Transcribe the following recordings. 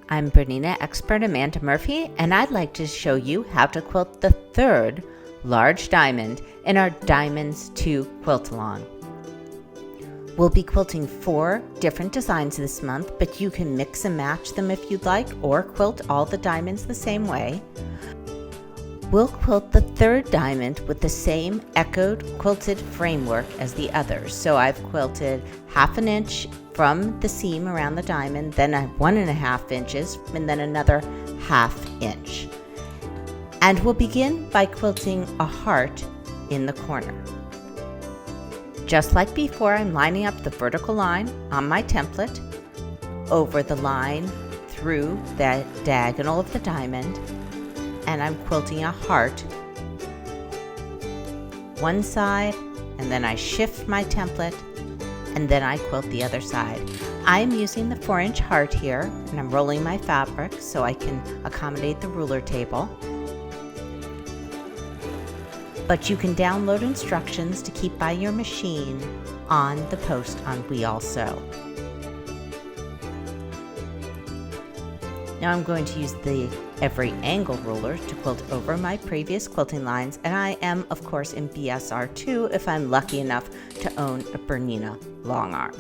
I'm BERNINA Expert Amanda Murphy, and I'd like to show you how to quilt the third large diamond in our Diamonds 2 quilt along. We'll be quilting 4 different designs this month, but you can mix and match them if you'd like, or quilt all the diamonds the same way. We'll quilt the third diamond with the same echoed quilted framework as the others. So I've quilted 1/2 inch from the seam around the diamond, then 1.5 inches, and then another 1/2 inch. And we'll begin by quilting a heart in the corner. Just like before, I'm lining up the vertical line on my template over the line through the diagonal of the diamond, and I'm quilting a heart one side, and then I shift my template, and then I quilt the other side. I'm using the 4-inch heart here, and I'm rolling my fabric so I can accommodate the ruler table. But you can download instructions to keep by your machine on the post on We All Sew. Now I'm going to use the every angle ruler to quilt over my previous quilting lines, and I am of course in BSR2 if I'm lucky enough to own a BERNINA long arm.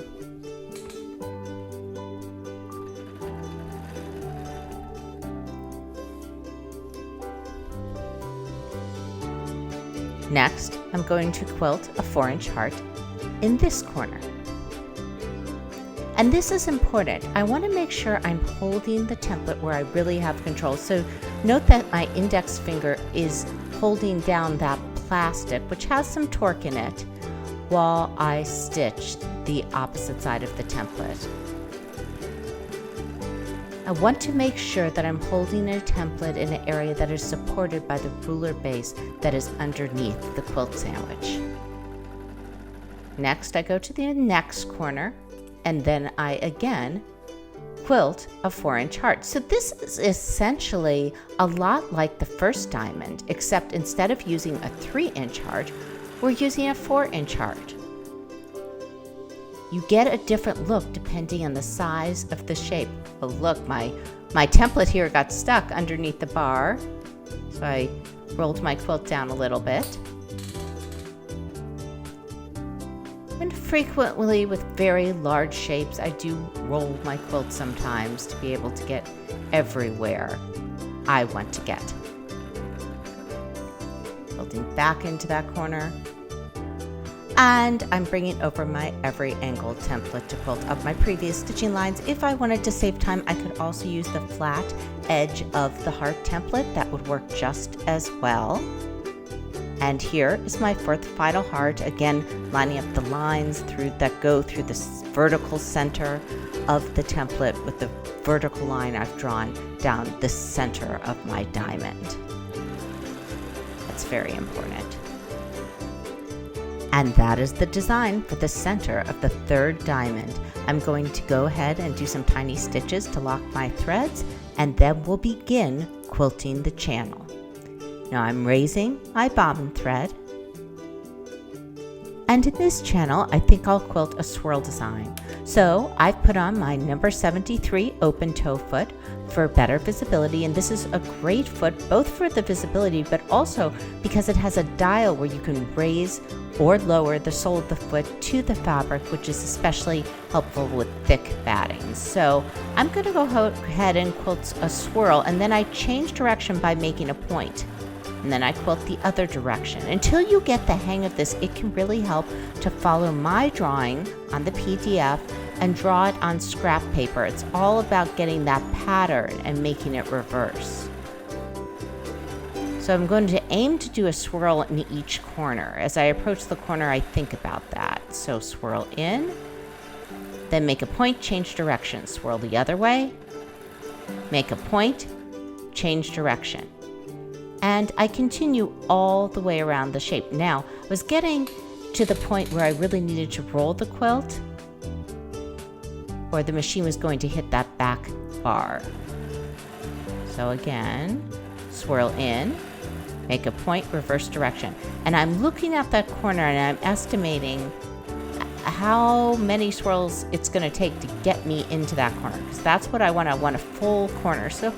Next, I'm going to quilt a 4-inch heart in this corner. And this is important. I want to make sure I'm holding the template where I really have control. So note that my index finger is holding down that plastic, which has some torque in it, while I stitch the opposite side of the template. I want to make sure that I'm holding a template in an area that is supported by the ruler base that is underneath the quilt sandwich. Next, I go to the next corner, and then I again quilt a 4-inch heart. So this is essentially a lot like the first diamond, except instead of using a 3-inch heart, we're using a 4-inch heart. You get a different look depending on the size of the shape. Oh look, my template here got stuck underneath the bar, so I rolled my quilt down a little bit. And frequently with very large shapes, I do roll my quilt sometimes to be able to get everywhere I want to get. Quilting back into that corner. And I'm bringing over my every angle template to quilt up my previous stitching lines. If I wanted to save time, I could also use the flat edge of the heart template. That would work just as well. And here is my 4th final heart, again lining up the lines that go through the vertical center of the template with the vertical line I've drawn down the center of my diamond. That's very important. And that is the design for the center of the third diamond. I'm going to go ahead and do some tiny stitches to lock my threads, and then we'll begin quilting the channel. Now I'm raising my bobbin thread, and in this channel I think I'll quilt a swirl design. So I've put on my number 73 open toe foot for better visibility, and this is a great foot both for the visibility but also because it has a dial where you can raise or lower the sole of the foot to the fabric, which is especially helpful with thick batting. So I'm going to go ahead and quilt a swirl, and then I change direction by making a point. And then I quilt the other direction. Until you get the hang of this, it can really help to follow my drawing on the PDF and draw it on scrap paper. It's all about getting that pattern and making it reverse. So I'm going to aim to do a swirl in each corner. As I approach the corner, I think about that. So swirl in, then make a point, change direction. Swirl the other way, make a point, change direction. And I continue all the way around the shape. Now, I was getting to the point where I really needed to roll the quilt, or the machine was going to hit that back bar. So again, swirl in, make a point, reverse direction. And I'm looking at that corner and I'm estimating how many swirls it's going to take to get me into that corner, because that's what I want. I want a full corner. So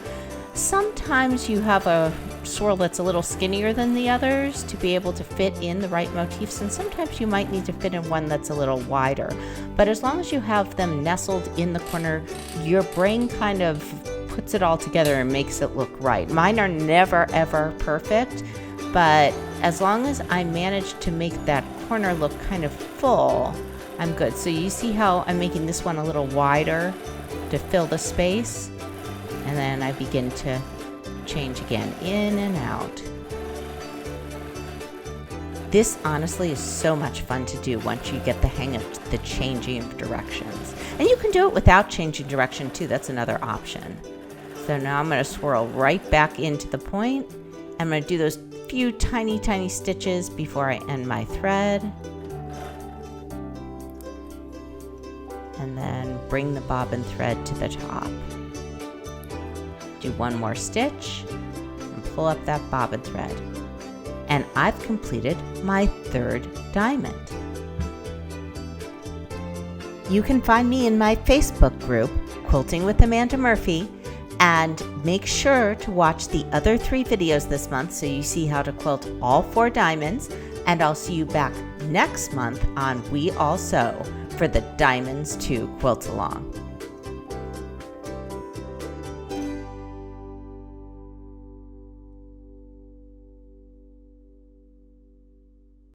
sometimes you have a swirl that's a little skinnier than the others to be able to fit in the right motifs, and sometimes you might need to fit in one that's a little wider. But as long as you have them nestled in the corner, your brain kind of puts it all together and makes it look right. Mine are never ever perfect, but as long as I manage to make that corner look kind of full, I'm good. So you see how I'm making this one a little wider to fill the space, and then I begin to change again, in and out. This honestly is so much fun to do once you get the hang of the changing of directions. And you can do it without changing direction too. That's another option. So now I'm going to swirl right back into the point. I'm going to do those few tiny stitches before I end my thread. And then bring the bobbin thread to the top. Do one more stitch and pull up that bobbin thread. And I've completed my third diamond. You can find me in my Facebook group, Quilting with Amanda Murphy, and make sure to watch the other 3 videos this month so you see how to quilt all 4 diamonds. And I'll see you back next month on We All Sew for the Diamonds to Quilt Along.